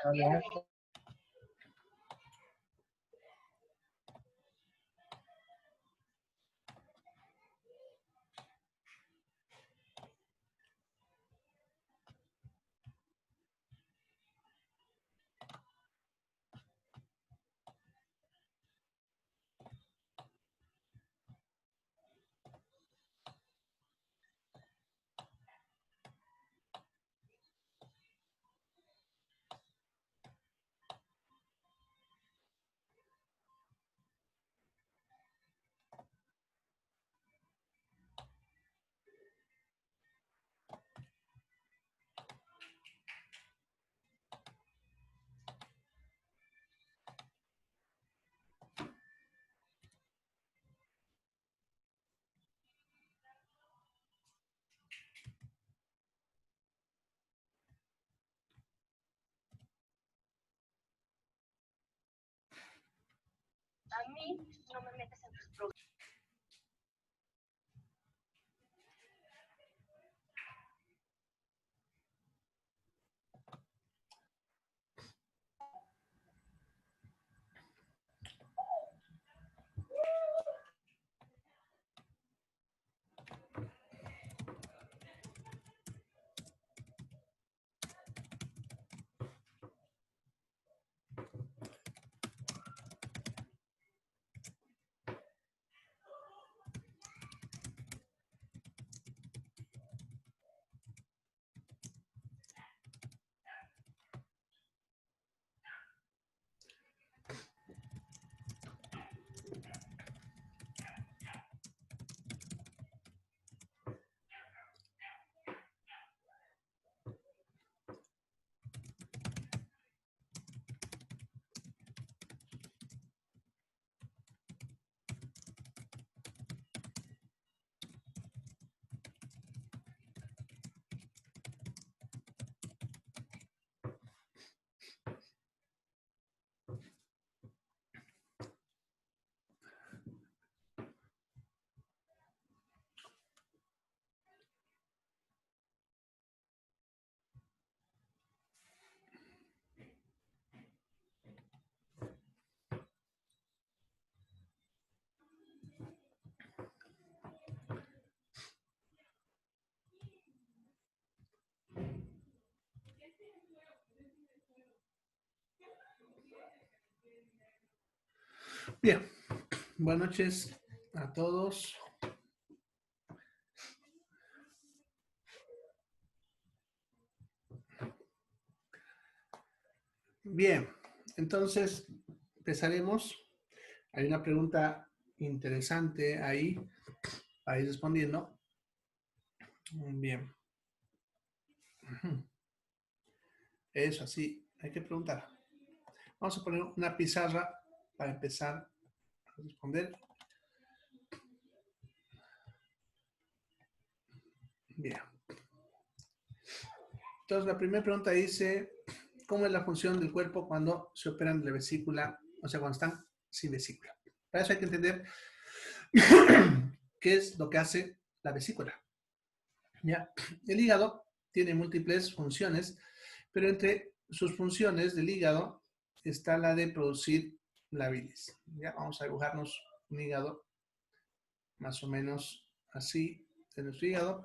Vale. A mí no me metes en tus problemas. Bien, buenas noches a todos. Bien, entonces empezaremos. Hay una pregunta interesante ahí para ir respondiendo. Bien. Eso, así, hay que preguntar. Vamos a poner una pizarra para empezar a responder. Bien. Entonces, la primera pregunta dice, ¿cómo es la función del cuerpo cuando se operan de la vesícula? O sea, cuando están sin vesícula. Para eso hay que entender qué es lo que hace la vesícula. ¿Ya? El hígado tiene múltiples funciones, pero entre sus funciones del hígado está la de producir la bilis. ¿Ya? Vamos a dibujarnos un hígado más o menos así de nuestro hígado.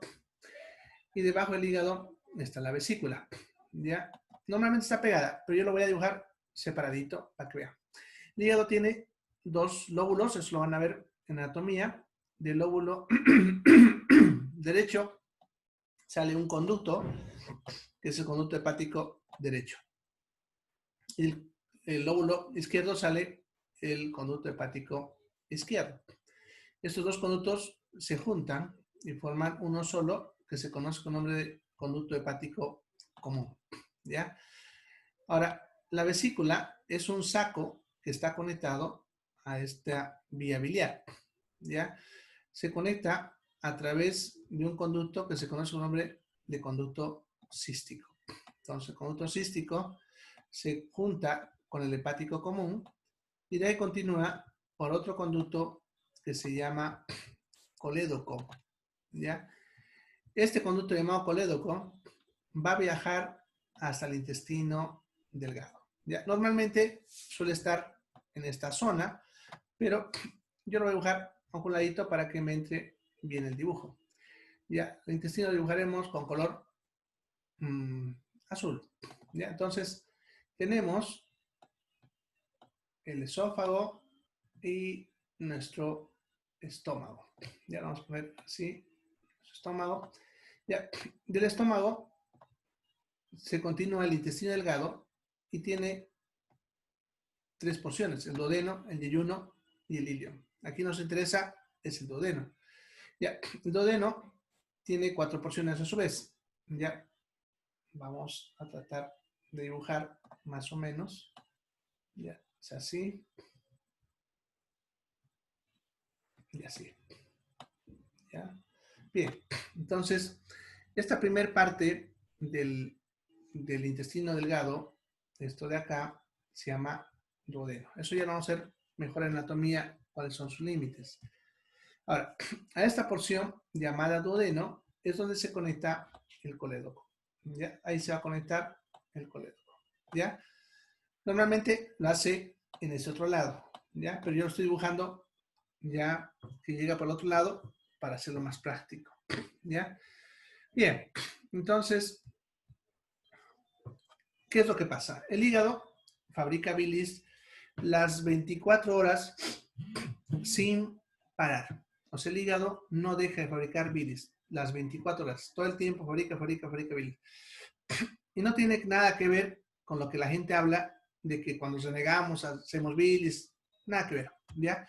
Y debajo del hígado está la vesícula. ¿Ya? Normalmente está pegada, pero yo lo voy a dibujar separadito para que vean. El hígado tiene dos lóbulos, eso lo van a ver en anatomía. Del lóbulo derecho sale un conducto, que es el conducto hepático derecho. Y el lóbulo izquierdo sale el conducto hepático izquierdo. Estos dos conductos se juntan y forman uno solo, que se conoce con el nombre de conducto hepático común. ¿Ya? Ahora, la vesícula es un saco que está conectado a esta vía biliar. ¿Ya? Se conecta a través de un conducto que se conoce con el nombre de conducto cístico. Entonces, el conducto cístico se junta con el hepático común y de ahí continúa por otro conducto que se llama colédoco. ¿Ya? Este conducto llamado colédoco va a viajar hasta el intestino delgado. ¿Ya? Normalmente suele estar en esta zona, pero yo lo voy a dibujar a un ladito para que me entre bien el dibujo. Ya, el intestino lo dibujaremos con color azul. ¿Ya? Entonces, tenemos el esófago y nuestro estómago. Ya lo vamos a poner así, estómago. Ya, del estómago se continúa el intestino delgado y tiene 3 porciones, el duodeno, el yeyuno y el ilion. Aquí nos interesa es el duodeno. Ya, el duodeno tiene 4 porciones a su vez. Ya, vamos a tratar de dibujar más o menos. Ya, es así. Y así. ¿Ya? Bien, entonces, esta primera parte del intestino delgado, esto de acá, se llama duodeno. Eso ya lo vamos a ver mejor en anatomía, cuáles son sus límites. Ahora, a esta porción llamada duodeno es donde se conecta el colédoco. ¿Ya? Ahí se va a conectar el colédoco. ¿Ya? Normalmente lo hace en ese otro lado. ¿Ya? Pero yo lo estoy dibujando ya que llega por el otro lado para hacerlo más práctico. ¿Ya? Bien, entonces, ¿qué es lo que pasa? El hígado fabrica bilis las 24 horas sin parar. O sea, el hígado no deja de fabricar bilis las 24 horas. Todo el tiempo fabrica bilis. Y no tiene nada que ver con lo que la gente habla de que cuando renegamos hacemos bilis. Nada que ver, ¿ya?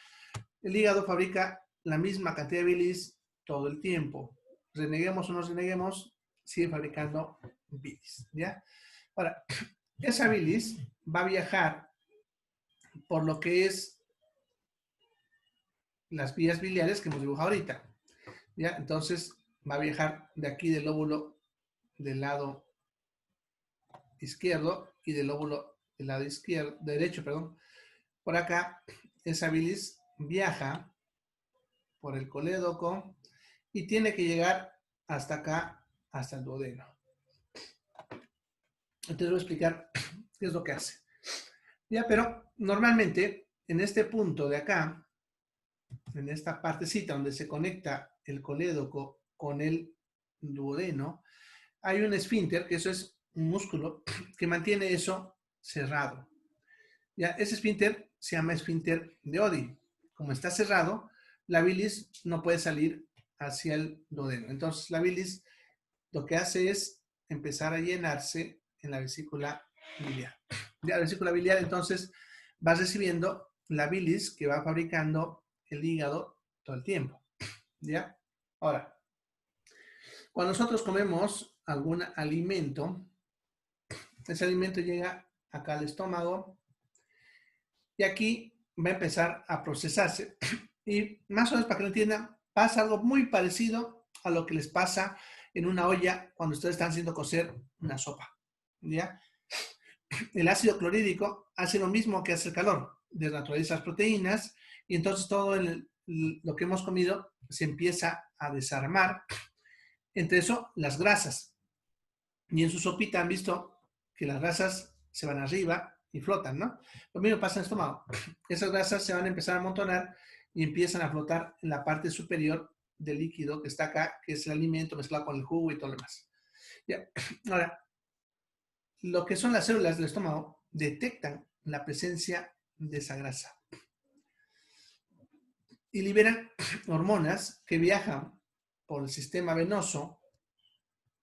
El hígado fabrica la misma cantidad de bilis todo el tiempo. Reneguemos o no reneguemos, sigue fabricando bilis, ¿ya? Ahora, esa bilis va a viajar por lo que es las vías biliares que hemos dibujado ahorita, ¿ya? Entonces, va a viajar de aquí del lóbulo del lado izquierdo y del lóbulo del lado izquierdo, derecho, perdón. Por acá, esa bilis viaja por el colédoco y tiene que llegar hasta acá, hasta el duodeno. Entonces voy a explicar qué es lo que hace. Ya, pero normalmente en este punto de acá, en esta partecita donde se conecta el colédoco con el duodeno, hay un esfínter, que eso es un músculo que mantiene eso cerrado. Ya, ese esfínter se llama esfínter de Oddi. Como está cerrado, la bilis no puede salir hacia el duodeno. Entonces la bilis lo que hace es empezar a llenarse en la vesícula biliar. Ya, la vesícula biliar entonces va recibiendo la bilis que va fabricando el hígado todo el tiempo. ¿Ya? Ahora, cuando nosotros comemos algún alimento, ese alimento llega acá al estómago y aquí va a empezar a procesarse. Y más o menos para que lo entiendan, pasa algo muy parecido a lo que les pasa en una olla cuando ustedes están haciendo cocer una sopa. ¿Ya? El ácido clorhídrico hace lo mismo que hace el calor, desnaturaliza las proteínas y entonces todo lo que hemos comido se empieza a desarmar. Entre eso, las grasas. Y en su sopita han visto que las grasas se van arriba y flotan, ¿no? Lo mismo pasa en el estómago. Esas grasas se van a empezar a amontonar y empiezan a flotar en la parte superior del líquido que está acá, que es el alimento mezclado con el jugo y todo lo demás. Ya. Ahora, lo que son las células del estómago detectan la presencia de esa grasa y liberan hormonas que viajan por el sistema venoso,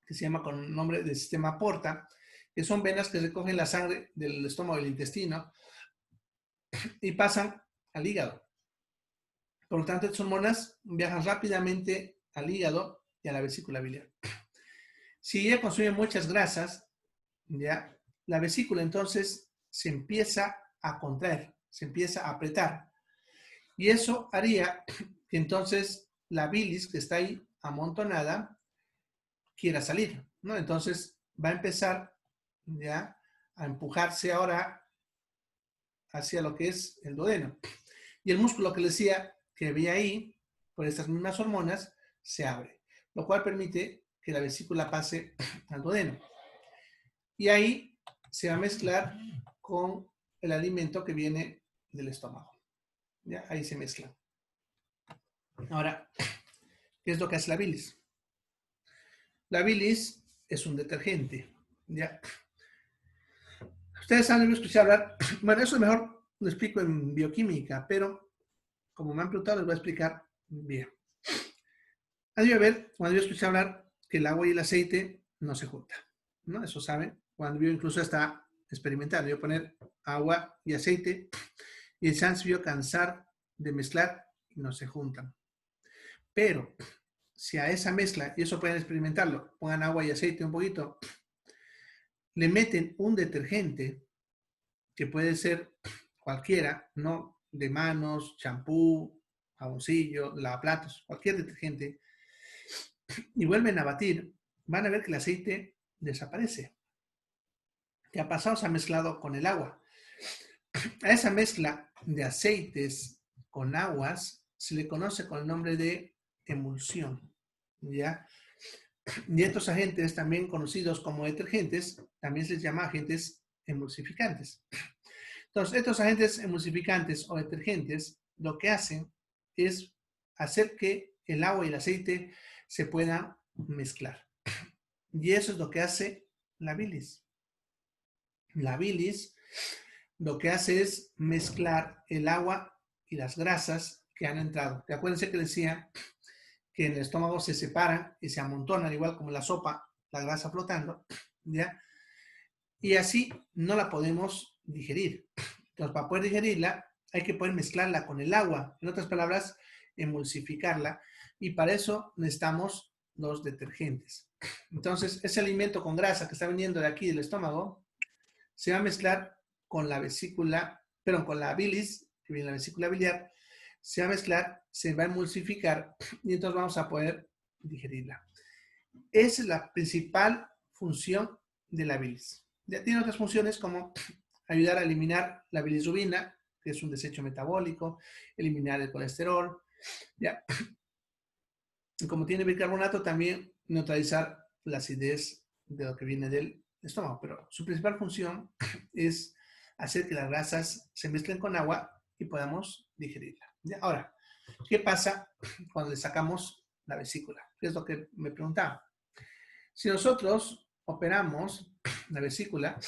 que se llama con el nombre de sistema porta, que son venas que recogen la sangre del estómago y del intestino y pasan al hígado. Por lo tanto, estas hormonas viajan rápidamente al hígado y a la vesícula biliar. Si ella consume muchas grasas, ya, la vesícula entonces se empieza a contraer, se empieza a apretar. Y eso haría que entonces la bilis que está ahí amontonada quiera salir, ¿no? Entonces va a empezar ya a empujarse ahora hacia lo que es el duodeno. Y el músculo que les decía que había ahí, por estas mismas hormonas, se abre, lo cual permite que la vesícula pase al duodeno. Y ahí se va a mezclar con el alimento que viene del estómago. ¿Ya? Ahí se mezcla. Ahora, ¿qué es lo que hace la bilis? La bilis es un detergente. ¿Ya? Ustedes han escuchado hablar, bueno, eso mejor lo explico en bioquímica, pero como me han preguntado, les voy a explicar bien. Han de ver, cuando yo escuché hablar que el agua y el aceite no se juntan, ¿no? Eso saben. Cuando yo incluso está experimentando, yo poner agua y aceite y el chance vio cansar de mezclar y no se juntan. Pero si a esa mezcla, y eso pueden experimentarlo, pongan agua y aceite un poquito, le meten un detergente que puede ser cualquiera, ¿no? De manos, champú, jaboncillo, lavaplatos, cualquier detergente, y vuelven a batir, van a ver que el aceite desaparece. ¿Qué ha pasado? Se ha mezclado con el agua. A esa mezcla de aceites con aguas se le conoce con el nombre de emulsión, ¿ya? Y estos agentes, también conocidos como detergentes, también se les llama agentes emulsificantes. Entonces, estos agentes emulsificantes o detergentes lo que hacen es hacer que el agua y el aceite se puedan mezclar. Y eso es lo que hace la bilis. La bilis lo que hace es mezclar el agua y las grasas que han entrado. Acuérdense que decía que en el estómago se separan y se amontonan, igual como la sopa, la grasa flotando, ¿ya? Y así no la podemos digerir. Entonces, para poder digerirla, hay que poder mezclarla con el agua. En otras palabras, emulsificarla. Y para eso necesitamos los detergentes. Entonces, ese alimento con grasa que está viniendo de aquí del estómago se va a mezclar con la vesícula, perdón, con la bilis, que viene de la vesícula biliar, se va a mezclar, se va a emulsificar y entonces vamos a poder digerirla. Esa es la principal función de la bilis. Ya tiene otras funciones como ayudar a eliminar la bilirrubina, que es un desecho metabólico, eliminar el colesterol, ya. Y como tiene bicarbonato, también neutralizar la acidez de lo que viene del estómago. Pero su principal función es hacer que las grasas se mezclen con agua y podamos digerirla. ¿Ya? Ahora, ¿qué pasa cuando le sacamos la vesícula? ¿Qué es lo que me preguntaba? Si nosotros operamos la vesícula,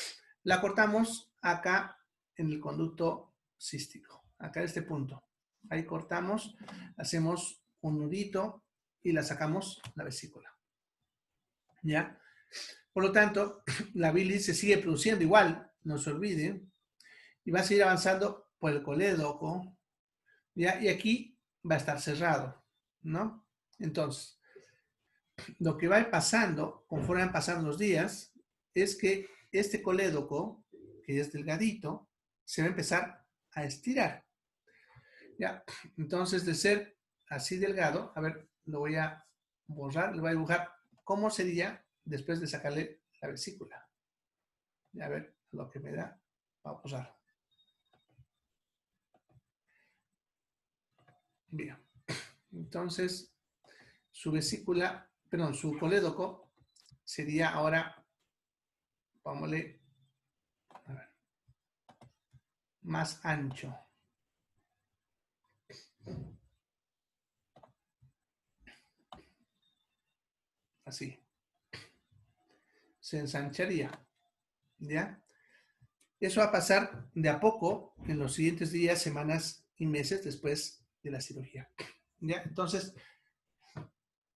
la cortamos acá en el conducto cístico, acá en este punto. Ahí cortamos, hacemos un nudito y la sacamos la vesícula. ¿Ya? Por lo tanto, la bilis se sigue produciendo igual, no se olvide, y va a seguir avanzando por el colédoco, ¿ya? Y aquí va a estar cerrado, ¿no? Entonces, lo que va pasando, conforme van pasando los días, es que este colédoco, que es delgadito, se va a empezar a estirar. ¿Ya? Entonces, de ser así delgado, a ver, lo voy a borrar, le voy a dibujar cómo sería después de sacarle la vesícula. Y a ver lo que me da. Vamos a borrar. Bien. Entonces, su vesícula, perdón, su colédoco sería ahora, vámonos, a ver, más ancho. Así. Se ensancharía. ¿Ya? Eso va a pasar de a poco en los siguientes días, semanas y meses después de la cirugía. ¿Ya? Entonces,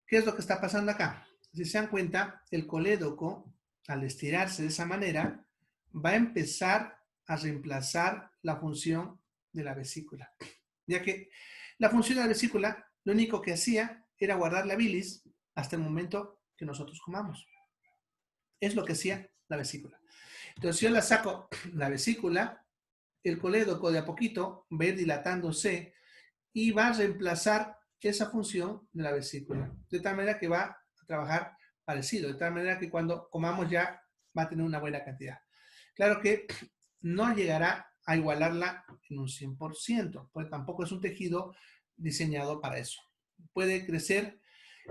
¿qué es lo que está pasando acá? Si se dan cuenta, el colédoco, al estirarse de esa manera, va a empezar a reemplazar la función de la vesícula. Ya que la función de la vesícula, lo único que hacía era guardar la bilis hasta el momento que nosotros comamos. Es lo que hacía la vesícula. Entonces, si yo la saco la vesícula, el colédoco de a poquito va a ir dilatándose y va a reemplazar esa función de la vesícula. De tal manera que va a trabajar parecido, de tal manera que cuando comamos ya va a tener una buena cantidad. Claro que no llegará a igualarla en un 100%, porque tampoco es un tejido diseñado para eso. Puede crecer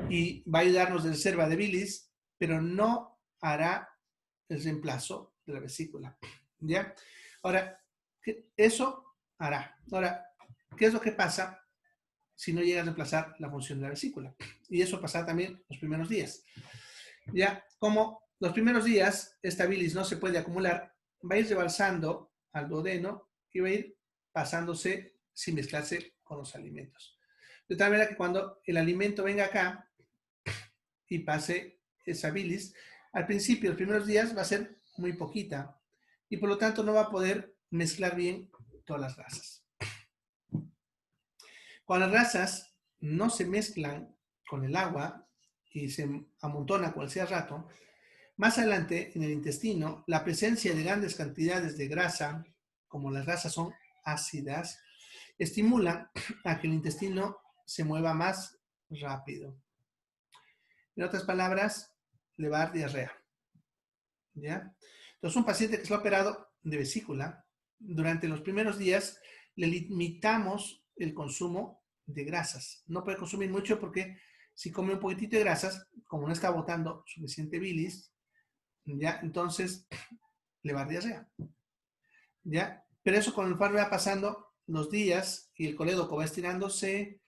y va a ayudarnos de reserva de bilis, pero no hará el reemplazo de la vesícula. ¿Ya? Ahora, eso hará. Ahora, ¿qué es lo que pasa si no llega a reemplazar la función de la vesícula? Y eso pasará también los primeros días. Ya, como los primeros días esta bilis no se puede acumular, va a ir rebalsando al duodeno y va a ir pasándose sin mezclarse con los alimentos. De tal manera que cuando el alimento venga acá y pase esa bilis, al principio, los primeros días va a ser muy poquita y por lo tanto no va a poder mezclar bien todas las grasas. Cuando las grasas no se mezclan con el agua y se amontonan cualquier rato, más adelante en el intestino, la presencia de grandes cantidades de grasa, como las grasas son ácidas, estimula a que el intestino se mueva más rápido. En otras palabras, le va a dar diarrea. ¿Ya? Entonces, un paciente que se ha operado de vesícula, durante los primeros días le limitamos el consumo de grasas. No puede consumir mucho porque si come un poquitito de grasas, como no está botando suficiente bilis, ¿ya? Entonces le va a dar diarrea. ¿Ya? Pero eso con el cual va pasando los días y el colédoco va estirándose,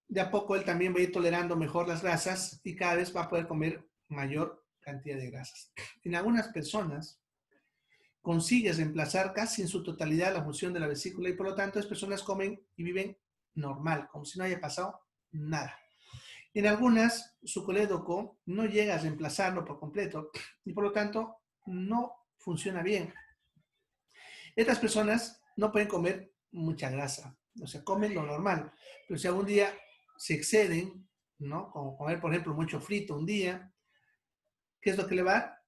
de a poco él también va a ir tolerando mejor las grasas y cada vez va a poder comer mayor cantidad de grasas. En algunas personas consigue reemplazar casi en su totalidad la función de la vesícula y por lo tanto las personas comen y viven normal, como si no haya pasado nada. En algunas, su colédoco no llega a reemplazarlo por completo y por lo tanto no funciona bien. Estas personas no pueden comer mucha grasa, o sea, comen lo normal, pero si algún día se exceden, ¿no? Como comer, por ejemplo, mucho frito un día, ¿qué es lo que le va a dar?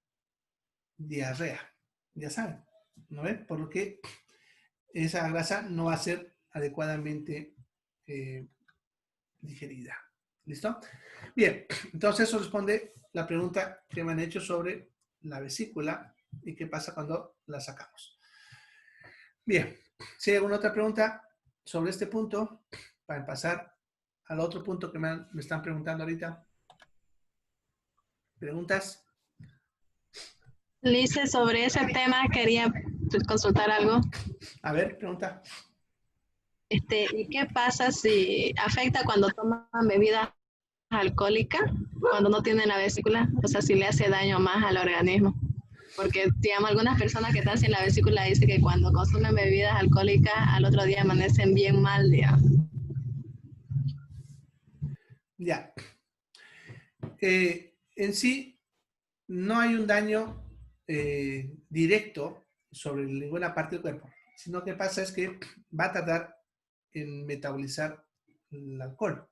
Diarrea, ya saben, ¿no ven? Por lo que esa grasa no va a ser adecuadamente digerida. ¿Listo? Bien, entonces eso responde la pregunta que me han hecho sobre la vesícula y qué pasa cuando la sacamos. Bien, si hay alguna otra pregunta sobre este punto, para pasar al otro punto que me están preguntando ahorita. ¿Preguntas? Lice, sobre ese tema quería consultar algo. A ver, pregunta. ¿Y qué pasa si afecta cuando toman bebidas alcohólicas, cuando no tienen la vesícula? O sea, si le hace daño más al organismo. Porque, digamos, algunas personas que están sin la vesícula dicen que cuando consumen bebidas alcohólicas, al otro día amanecen bien mal, digamos. Ya. En sí, no hay un daño directo sobre ninguna parte del cuerpo, sino que pasa es que va a tardar en metabolizar el alcohol.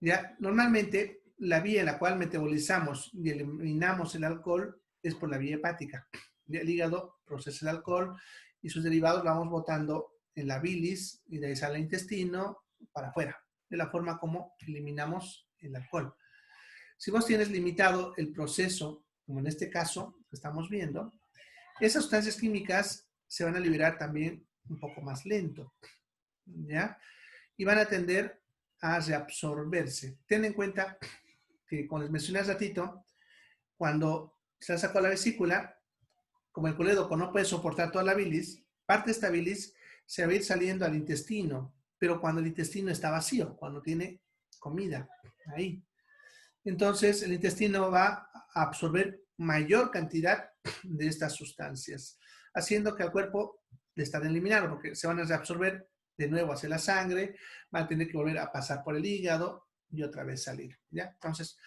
Ya, normalmente la vía en la cual metabolizamos y eliminamos el alcohol es por la vía hepática. El hígado procesa el alcohol y sus derivados los vamos botando en la bilis y de ahí sale al intestino para afuera, de la forma como eliminamos el alcohol. Si vos tienes limitado el proceso, como en este caso que estamos viendo, esas sustancias químicas se van a liberar también un poco más lento, ¿ya? Y van a tender a reabsorberse. Ten en cuenta que, como les mencioné hace ratito, cuando se sacó la vesícula, como el colédoco no puede soportar toda la bilis, parte de esta bilis se va a ir saliendo al intestino, pero cuando el intestino está vacío, cuando tiene comida ahí. Entonces, el intestino va a absorber mayor cantidad de estas sustancias, haciendo que al cuerpo le están eliminando, porque se van a reabsorber de nuevo hacia la sangre, van a tener que volver a pasar por el hígado y otra vez salir, ¿ya? Entonces,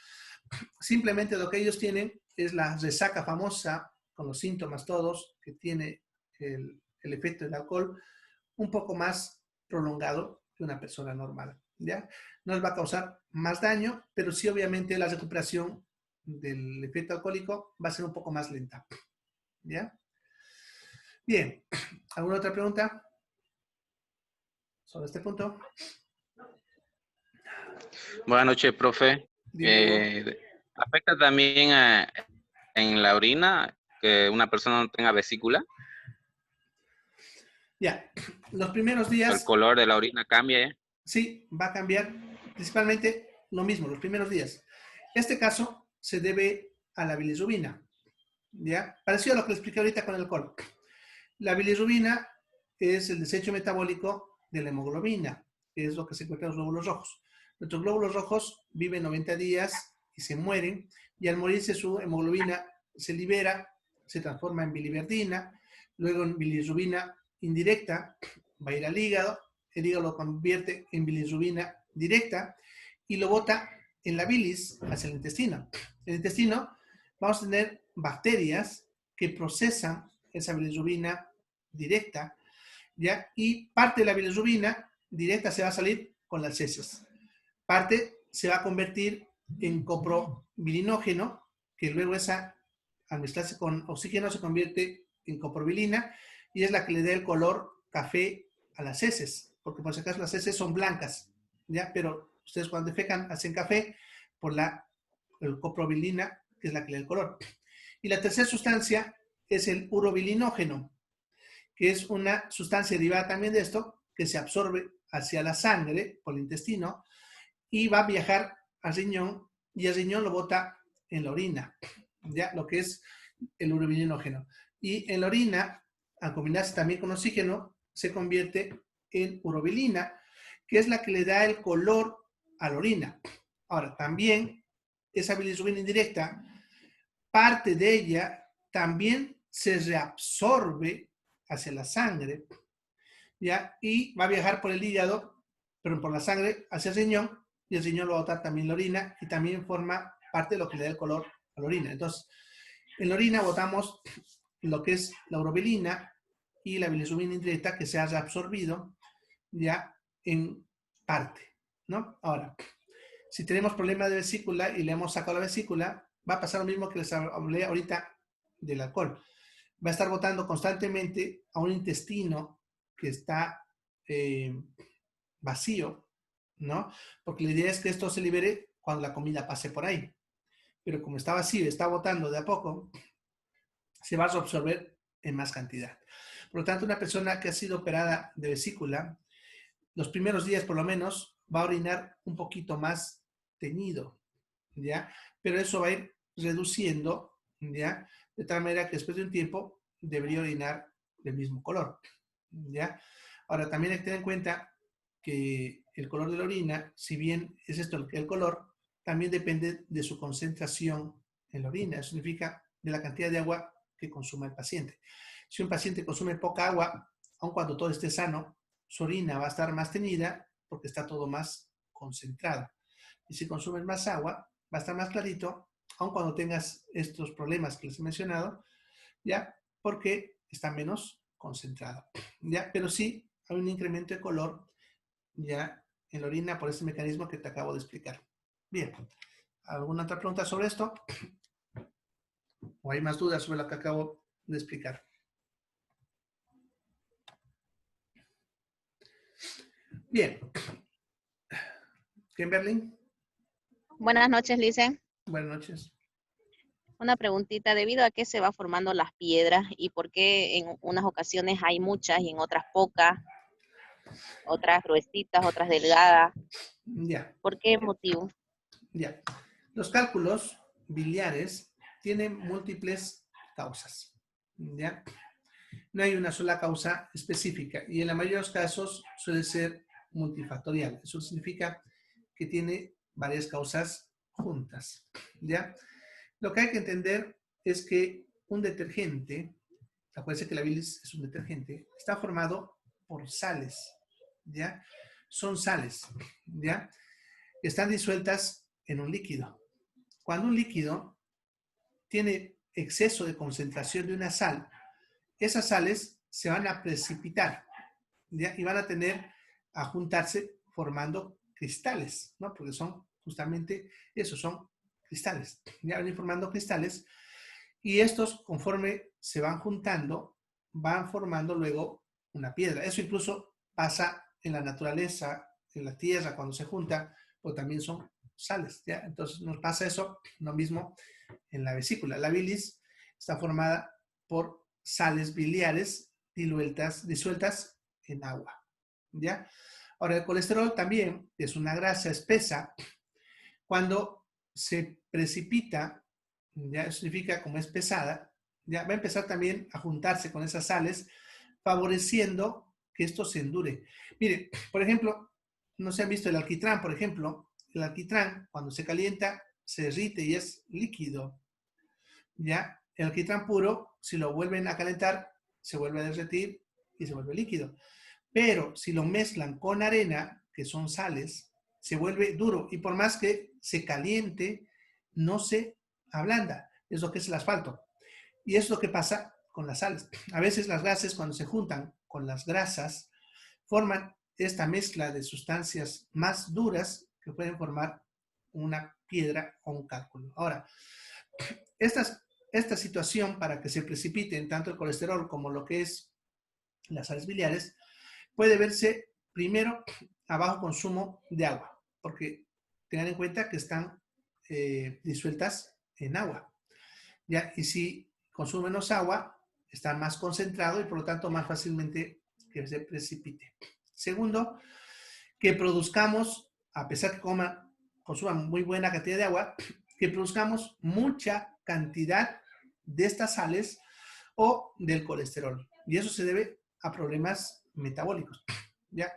simplemente lo que ellos tienen es la resaca famosa, con los síntomas todos, que tiene el efecto del alcohol, un poco más prolongado que una persona normal, ¿ya? No les va a causar más daño, pero sí obviamente la recuperación del efecto alcohólico va a ser un poco más lenta, ¿ya? Bien, ¿alguna otra pregunta sobre este punto? Buenas noches, profe. ¿Afecta también en la orina que una persona no tenga vesícula? Ya, los primeros días... ¿El color de la orina cambia? Sí, va a cambiar principalmente lo mismo, los primeros días. Este caso se debe a la bilirrubina, ¿ya? Parecido a lo que le expliqué ahorita con el alcohol. La bilirrubina es el desecho metabólico de la hemoglobina, que es lo que se encuentra en los glóbulos rojos. Nuestros glóbulos rojos viven 90 días y se mueren, y al morirse su hemoglobina se libera, se transforma en biliverdina, luego en bilirrubina indirecta, va a ir al hígado, el hígado lo convierte en bilirrubina directa y lo bota en la bilis hacia el intestino. En el intestino vamos a tener bacterias que procesan esa bilirrubina directa, ¿ya? Y parte de la bilirrubina directa se va a salir con las heces. Parte se va a convertir en coprobilinógeno, que luego esa, al mezclarse con oxígeno, se convierte en coprobilina y es la que le da el color café a las heces, porque por si acaso las heces son blancas, ¿ya? Pero ustedes cuando defecan hacen café por la coprobilina, que es la que le da el color. Y la tercera sustancia es el urobilinógeno, que es una sustancia derivada también de esto, que se absorbe hacia la sangre por el intestino y va a viajar al riñón y el riñón lo bota en la orina, ¿ya? Lo que es el urobilinógeno. Y en la orina, al combinarse también con oxígeno, se convierte en urobilina, que es la que le da el color a la orina. Ahora, también esa bilirrubina indirecta, parte de ella también se reabsorbe hacia la sangre, ¿ya? Y va a viajar por el hígado, pero por la sangre hacia el riñón, y el riñón lo va a botar también la orina, y también forma parte de lo que le da el color a la orina. Entonces, en la orina botamos lo que es la urobilina y la bilirrubina indirecta que se ha reabsorbido ya en parte, ¿no? Ahora, si tenemos problemas de vesícula y le hemos sacado la vesícula, va a pasar lo mismo que les hablé ahorita del alcohol. Va a estar botando constantemente a un intestino que está vacío, ¿no? Porque la idea es que esto se libere cuando la comida pase por ahí. Pero como está vacío y está botando de a poco, se va a absorber en más cantidad. Por lo tanto, una persona que ha sido operada de vesícula, los primeros días por lo menos, va a orinar un poquito más teñido, ¿ya? Pero eso va a ir reduciendo, ¿ya? De tal manera que después de un tiempo debería orinar del mismo color, ¿ya? Ahora, también hay que tener en cuenta que el color de la orina, si bien es esto el color, también depende de su concentración en la orina. Eso significa de la cantidad de agua que consuma el paciente. Si un paciente consume poca agua, aun cuando todo esté sano, su orina va a estar más teñida porque está todo más concentrado. Y si consumes más agua, va a estar más clarito, aun cuando tengas estos problemas que les he mencionado, ¿ya? Porque está menos concentrado, ¿ya? Pero sí hay un incremento de color, ¿ya? En la orina por este mecanismo que te acabo de explicar. Bien, ¿alguna otra pregunta sobre esto? ¿O hay más dudas sobre lo que acabo de explicar? Bien. Kimberly. Buenas noches, Licen. Buenas noches. Una preguntita, ¿debido a qué se va formando las piedras y por qué en unas ocasiones hay muchas y en otras pocas, otras gruesitas, otras delgadas? Ya. ¿Por qué motivo? Ya. Los cálculos biliares tienen múltiples causas, ¿ya? No hay una sola causa específica y en la mayoría de los casos suele ser multifactorial. Eso significa que tiene varias causas juntas, ¿ya? Lo que hay que entender es que un detergente, acuérdense que la bilis es un detergente, está formado por sales, ¿ya? Son sales, ¿ya? Están disueltas en un líquido. Cuando un líquido tiene exceso de concentración de una sal, esas sales se van a precipitar, ¿ya? Y van a tender a juntarse formando cristales, ¿no? Porque son justamente eso, son cristales. Ya van formando cristales y estos, conforme se van juntando, van formando luego una piedra. Eso incluso pasa en la naturaleza, en la tierra, cuando se junta, pues también son sales, ¿ya? Entonces nos pasa eso, lo mismo en la vesícula. La bilis está formada por sales biliares disueltas en agua, ¿ya? Ahora, el colesterol también es una grasa espesa. Cuando se precipita, ya significa como es pesada, Ya va a empezar también a juntarse con esas sales, favoreciendo que esto se endure. Mire, por ejemplo, no se han visto el alquitrán, por ejemplo. El alquitrán, cuando se calienta, se derrite y es líquido. ¿Ya? El alquitrán puro, si lo vuelven a calentar, se vuelve a derretir y se vuelve líquido. Pero si lo mezclan con arena, que son sales, se vuelve duro y por más que se caliente, no se ablanda. Es lo que es el asfalto. Y es lo que pasa con las sales. A veces las gases, cuando se juntan con las grasas, forman esta mezcla de sustancias más duras que pueden formar una piedra o un cálculo. Ahora, esta situación para que se precipiten tanto el colesterol como lo que es las sales biliares puede verse primero a bajo consumo de agua, porque tengan en cuenta que están disueltas en agua. ¿Ya? Y si consume menos agua, está más concentrado y por lo tanto más fácilmente que se precipite. Segundo, que produzcamos, a pesar que consuman muy buena cantidad de agua, que produzcamos mucha cantidad de estas sales o del colesterol. Y eso se debe a problemas metabólicos. ¿Ya?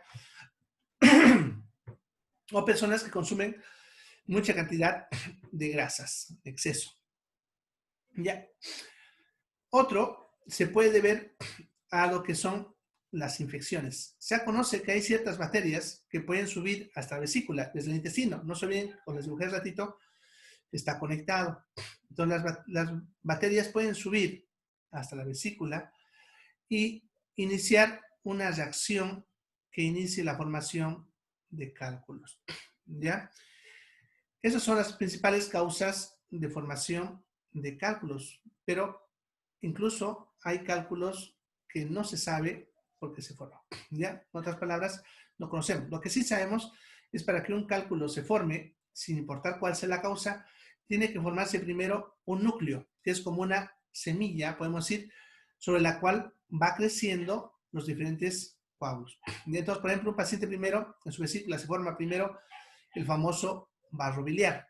O personas que consumen mucha cantidad de grasas, exceso. ¿Ya? Otro se puede deber a lo que son las infecciones. Se conoce que hay ciertas bacterias que pueden subir hasta la vesícula, desde el intestino. No se olviden, como les dibujé hace ratito, está conectado. Entonces las bacterias pueden subir hasta la vesícula y iniciar una reacción que inicie la formación de cálculos. ¿Ya? Esas son las principales causas de formación de cálculos, pero incluso hay cálculos que no se sabe por qué se forman. ¿Ya? En otras palabras, no conocemos. Lo que sí sabemos es para que un cálculo se forme, sin importar cuál sea la causa, tiene que formarse primero un núcleo, que es como una semilla, podemos decir, sobre la cual va creciendo los diferentes coágulos. Entonces, por ejemplo, un paciente primero, en su vesícula se forma primero el famoso barro biliar,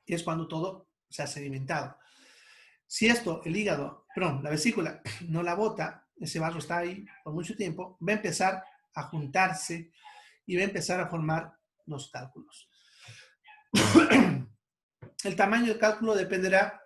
que es cuando todo se ha sedimentado. Si esto, el hígado, perdón, la vesícula no la bota, ese barro está ahí por mucho tiempo, va a empezar a juntarse y va a empezar a formar los cálculos. El tamaño del cálculo dependerá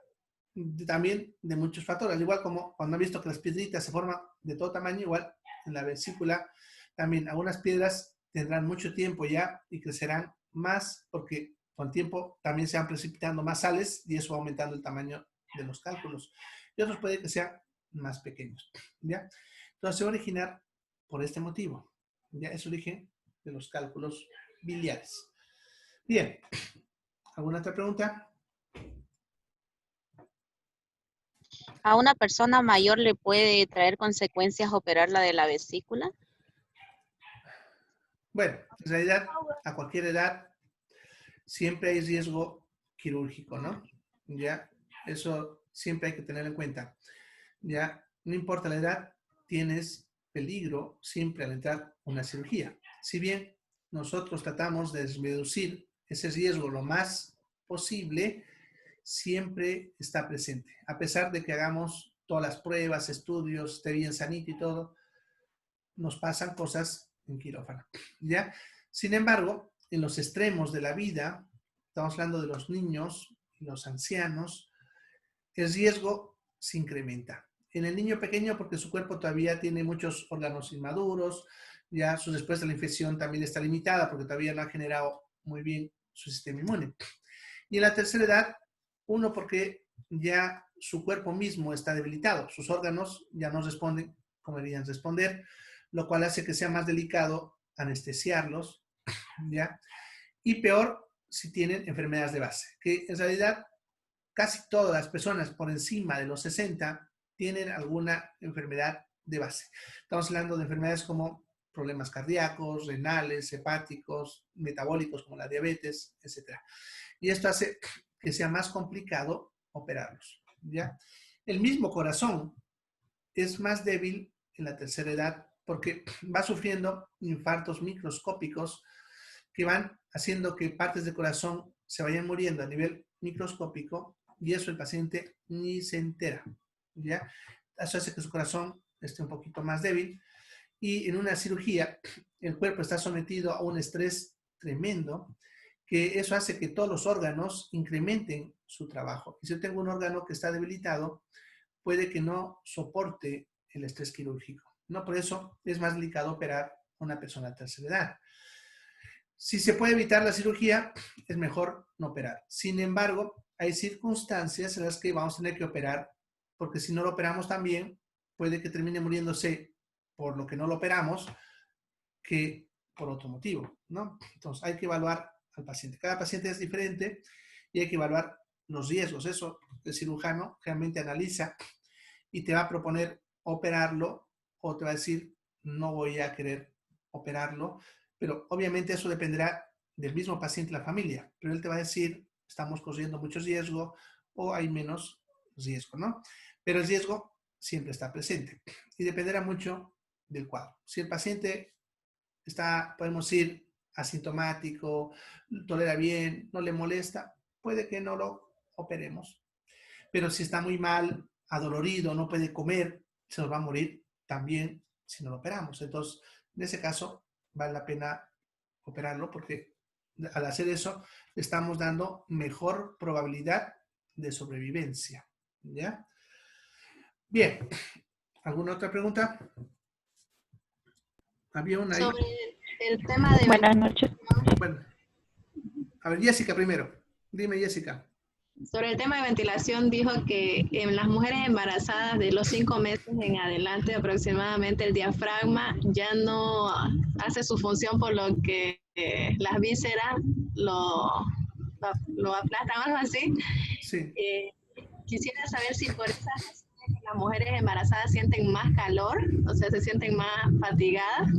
también de muchos factores, al igual como cuando han visto que las piedritas se forman de todo tamaño, igual en la vesícula también algunas piedras tendrán mucho tiempo ya y crecerán más porque con tiempo también se van precipitando más sales y eso va aumentando el tamaño de los cálculos. Y otros puede que sean más pequeños, ¿ya? Entonces se va a originar por este motivo, ¿ya? Es origen de los cálculos biliares. Bien, ¿alguna otra pregunta? ¿A una persona mayor le puede traer consecuencias operarla de la vesícula? Bueno, en realidad, a cualquier edad siempre hay riesgo quirúrgico, ¿no? Ya, eso siempre hay que tener en cuenta. Ya, no importa la edad, tienes peligro siempre al entrar una cirugía. Si bien nosotros tratamos de reducir ese riesgo lo más posible, siempre está presente. A pesar de que hagamos todas las pruebas, estudios, esté bien sanito y todo, nos pasan cosas en quirófano, ¿ya? Sin embargo, en los extremos de la vida, estamos hablando de los niños y los ancianos, el riesgo se incrementa. En el niño pequeño, porque su cuerpo todavía tiene muchos órganos inmaduros, ya su respuesta a la infección también está limitada porque todavía no ha generado muy bien su sistema inmune. Y en la tercera edad, uno porque ya su cuerpo mismo está debilitado, sus órganos ya no responden como deberían responder, lo cual hace que sea más delicado anestesiarlos, ¿ya? Y peor si tienen enfermedades de base, que en realidad casi todas las personas por encima de los 60 tienen alguna enfermedad de base. Estamos hablando de enfermedades como problemas cardíacos, renales, hepáticos, metabólicos como la diabetes, etc. Y esto hace que sea más complicado operarlos, ¿ya? El mismo corazón es más débil en la tercera edad porque va sufriendo infartos microscópicos que van haciendo que partes del corazón se vayan muriendo a nivel microscópico y eso el paciente ni se entera, ¿ya? Eso hace que su corazón esté un poquito más débil. Y en una cirugía, el cuerpo está sometido a un estrés tremendo, que eso hace que todos los órganos incrementen su trabajo. Y si yo tengo un órgano que está debilitado, puede que no soporte el estrés quirúrgico, ¿no? Por eso es más delicado operar a una persona de tercera edad. Si se puede evitar la cirugía, es mejor no operar. Sin embargo, hay circunstancias en las que vamos a tener que operar, porque si no lo operamos también, puede que termine muriéndose por lo que no lo operamos, que por otro motivo, ¿no? Entonces, hay que evaluar al paciente. Cada paciente es diferente y hay que evaluar los riesgos. Eso el cirujano realmente analiza y te va a proponer operarlo o te va a decir, no voy a querer operarlo, pero obviamente eso dependerá del mismo paciente y la familia, pero él te va a decir, estamos corriendo mucho riesgo o hay menos riesgo, ¿no? Pero el riesgo siempre está presente y dependerá mucho del cuadro. Si el paciente está, podemos decir, asintomático, tolera bien, no le molesta, puede que no lo operemos. Pero si está muy mal, adolorido, no puede comer, se nos va a morir también si no lo operamos. Entonces, en ese caso, vale la pena operarlo porque al hacer eso, le estamos dando mejor probabilidad de sobrevivencia. ¿Ya? Bien. ¿Alguna otra pregunta? Había una ahí. Sobre el tema de... Buenas noches. Bueno, a ver, Jessica primero. Dime, Jessica. Sobre el tema de ventilación, dijo que en las mujeres embarazadas de los 5 meses en adelante aproximadamente el diafragma ya no hace su función, por lo que las vísceras lo aplastan o algo así. Sí. Quisiera saber si por esas razones las mujeres embarazadas sienten más calor, o sea, se sienten más fatigadas.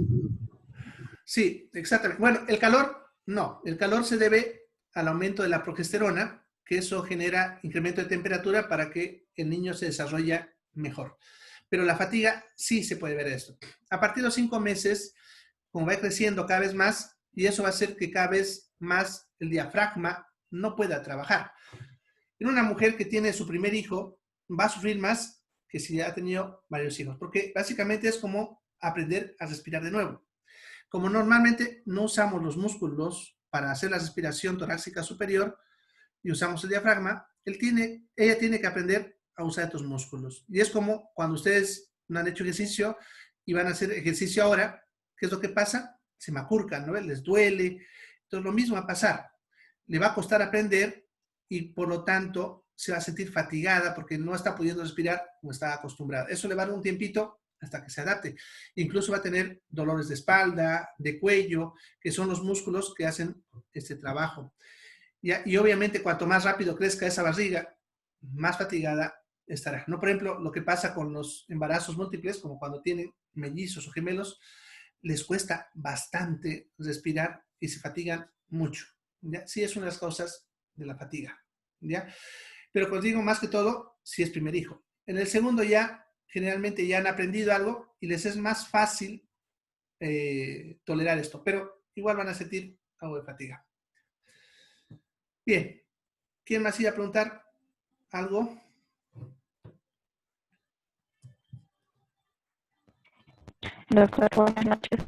Sí, exactamente. Bueno, el calor, no. El calor se debe al aumento de la progesterona, que eso genera incremento de temperatura para que el niño se desarrolle mejor. Pero la fatiga sí se puede ver esto. A partir de los 5 meses, como va creciendo cada vez más, y eso va a hacer que cada vez más el diafragma no pueda trabajar. En una mujer que tiene su primer hijo, va a sufrir más que si ya ha tenido varios hijos, porque básicamente es como aprender a respirar de nuevo. Como normalmente no usamos los músculos para hacer la respiración torácica superior y usamos el diafragma, ella tiene que aprender a usar estos músculos. Y es como cuando ustedes no han hecho ejercicio y van a hacer ejercicio ahora, ¿qué es lo que pasa? Se macurcan, ¿no? Les duele. Entonces lo mismo va a pasar. Le va a costar aprender y por lo tanto se va a sentir fatigada porque no está pudiendo respirar como está acostumbrada. Eso le va a dar un tiempito hasta que se adapte. Incluso va a tener dolores de espalda, de cuello, que son los músculos que hacen este trabajo. Y obviamente cuanto más rápido crezca esa barriga, más fatigada estará. ¿No? Por ejemplo, lo que pasa con los embarazos múltiples, como cuando tienen mellizos o gemelos, les cuesta bastante respirar y se fatigan mucho. ¿Ya? Sí, es una de las causas de la fatiga. ¿Ya? Pero como digo, más que todo, si es primer hijo. En el segundo ya, generalmente ya han aprendido algo y les es más fácil tolerar esto, pero igual van a sentir algo de fatiga. Bien, ¿quién más iba a preguntar algo? Doctor, buenas noches.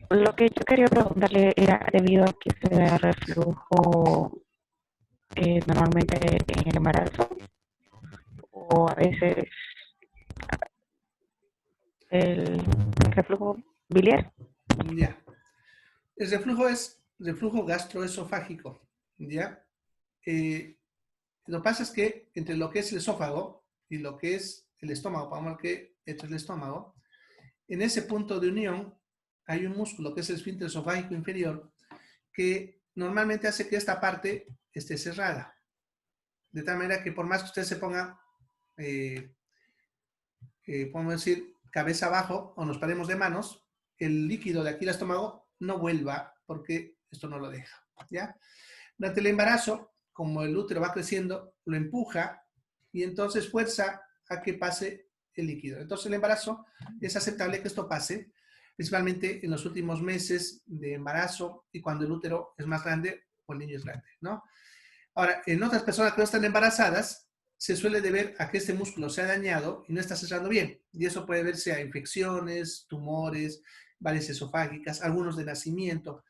Lo que yo quería preguntarle era debido a que se da reflujo normalmente en el embarazo o a veces el reflujo biliar. Ya. El reflujo es reflujo gastroesofágico. ¿Ya? Lo que pasa es que entre lo que es el esófago y lo que es el estómago, pongamos que esto es el estómago, en ese punto de unión hay un músculo que es el esfínter esofágico inferior que normalmente hace que esta parte esté cerrada. De tal manera que por más que usted se ponga, podemos decir, cabeza abajo o nos paremos de manos, el líquido de aquí al estómago no vuelva porque esto no lo deja. ¿Ya? Durante el embarazo, como el útero va creciendo, lo empuja y entonces fuerza a que pase el líquido. Entonces el embarazo es aceptable que esto pase, principalmente en los últimos meses de embarazo y cuando el útero es más grande o el niño es grande, ¿no? Ahora, en otras personas que no están embarazadas, se suele deber a que este músculo se ha dañado y no está cerrando bien. Y eso puede verse a infecciones, tumores, varices esofágicas, algunos de nacimiento.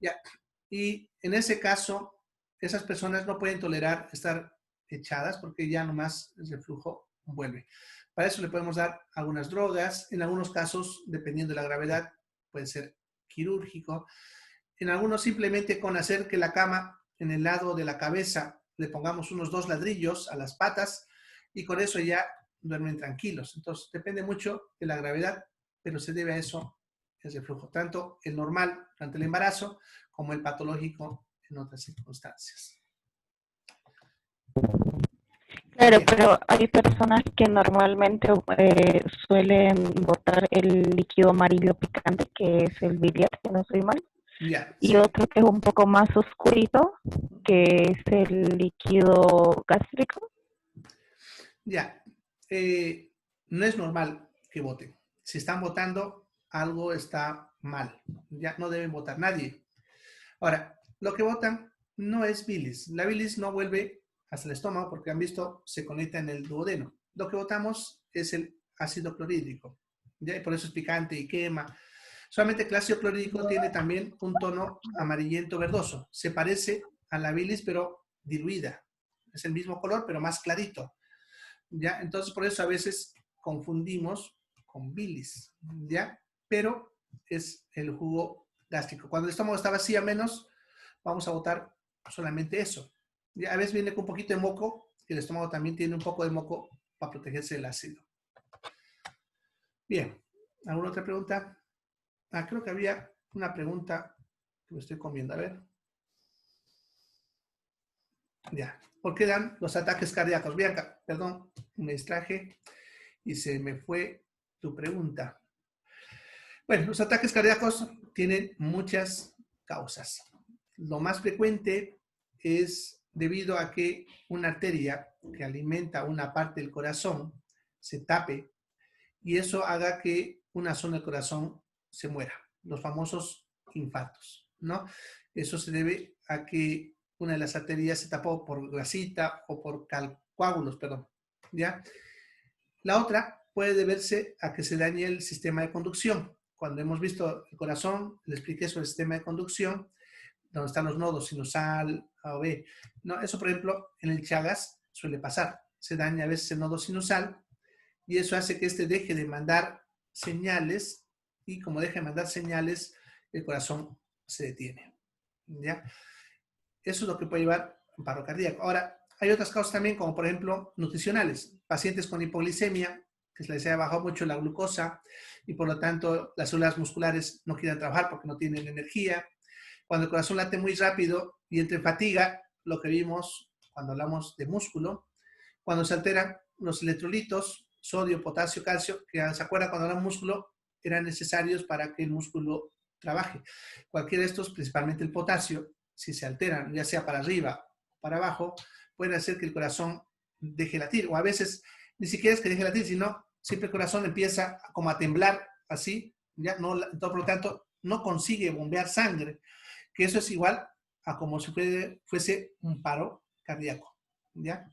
¿Ya? Y en ese caso, esas personas no pueden tolerar estar echadas porque ya nomás el reflujo vuelve. Para eso le podemos dar algunas drogas. En algunos casos, dependiendo de la gravedad, puede ser quirúrgico. En algunos simplemente con hacer que la cama en el lado de la cabeza le pongamos unos 2 ladrillos a las patas y con eso ya duermen tranquilos. Entonces depende mucho de la gravedad, pero se debe a eso el reflujo, tanto el normal durante el embarazo como el patológico en otras circunstancias. Claro, Bien. pero hay personas que normalmente suelen botar el líquido amarillo picante, que es el biliar, si no soy mal, Ya, y sí. otro que es un poco más oscurito, que es el líquido gástrico. Ya. No es normal que voten. Si están votando, algo está mal. Ya no deben votar nadie. Ahora, lo que votan no es bilis. La bilis no vuelve hasta el estómago porque han visto, se conecta en el duodeno. Lo que votamos es el ácido clorhídrico. ¿Ya? Y por eso es picante y quema. Solamente que el ácido clorhídrico tiene también un tono amarillento verdoso. Se parece a la bilis, pero diluida. Es el mismo color, pero más clarito. ¿Ya? Entonces, por eso a veces confundimos con bilis. ¿Ya? Pero es el jugo gástrico. Cuando el estómago está vacío menos, vamos a botar solamente eso. ¿Ya? A veces viene con un poquito de moco, y el estómago también tiene un poco de moco para protegerse del ácido. Bien, ¿alguna otra pregunta? Creo que había una pregunta que me estoy comiendo. A ver. Ya. ¿Por qué dan los ataques cardíacos? Bianca, perdón, me distraje y se me fue tu pregunta. Bueno, los ataques cardíacos tienen muchas causas. Lo más frecuente es debido a que una arteria que alimenta una parte del corazón se tape y eso haga que una zona del corazón se muera, los famosos infartos, ¿no? Eso se debe a que una de las arterias se tapó por grasita o por coágulos, perdón, ¿ya? La otra puede deberse a que se dañe el sistema de conducción. Cuando hemos visto el corazón, le expliqué sobre el sistema de conducción, donde están los nodos sinusal, A o B. No, eso, por ejemplo, en el Chagas suele pasar. Se daña a veces el nodo sinusal y eso hace que este deje de mandar señales y como deja de mandar señales, el corazón se detiene. ¿Ya? Eso es lo que puede llevar a un paro cardíaco. Ahora, hay otras causas también, como por ejemplo nutricionales. Pacientes con hipoglicemia, que se les haya bajado mucho la glucosa y por lo tanto las células musculares no quieren trabajar porque no tienen energía. Cuando el corazón late muy rápido y entra en fatiga, lo que vimos cuando hablamos de músculo. Cuando se alteran los electrolitos, sodio, potasio, calcio, que se acuerdan cuando hablamos músculo, eran necesarios para que el músculo trabaje. Cualquiera de estos, principalmente el potasio, si se alteran, ya sea para arriba o para abajo, pueden hacer que el corazón deje latir. O a veces ni siquiera es que deje latir, sino siempre el corazón empieza como a temblar así, ya no, por lo tanto, no consigue bombear sangre, que eso es igual a como si fuese un paro cardíaco. ¿Ya?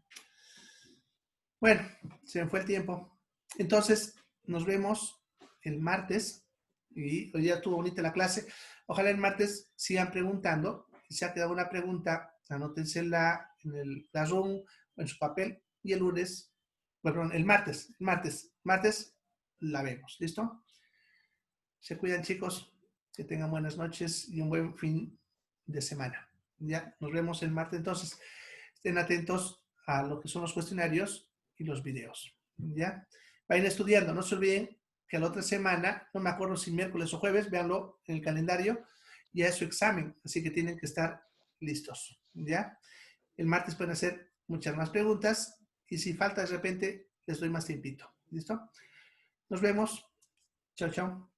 Bueno, se me fue el tiempo. Entonces, nos vemos el martes. Y hoy ya estuvo bonita la clase. Ojalá el martes sigan preguntando. Si se ha quedado una pregunta, anótensela en el Classroom o en su papel. Y el lunes, perdón, el martes la vemos. ¿Listo? Se cuidan, chicos. Que tengan buenas noches y un buen fin de semana. Ya, nos vemos el martes. Entonces, estén atentos a lo que son los cuestionarios y los videos. ¿Ya? Vayan estudiando. No se olviden que la otra semana, no me acuerdo si miércoles o jueves, véanlo en el calendario, ya es su examen, así que tienen que estar listos. ¿Ya? El martes pueden hacer muchas más preguntas y si falta de repente, les doy más tiempito. ¿Listo? Nos vemos. Chao, chao.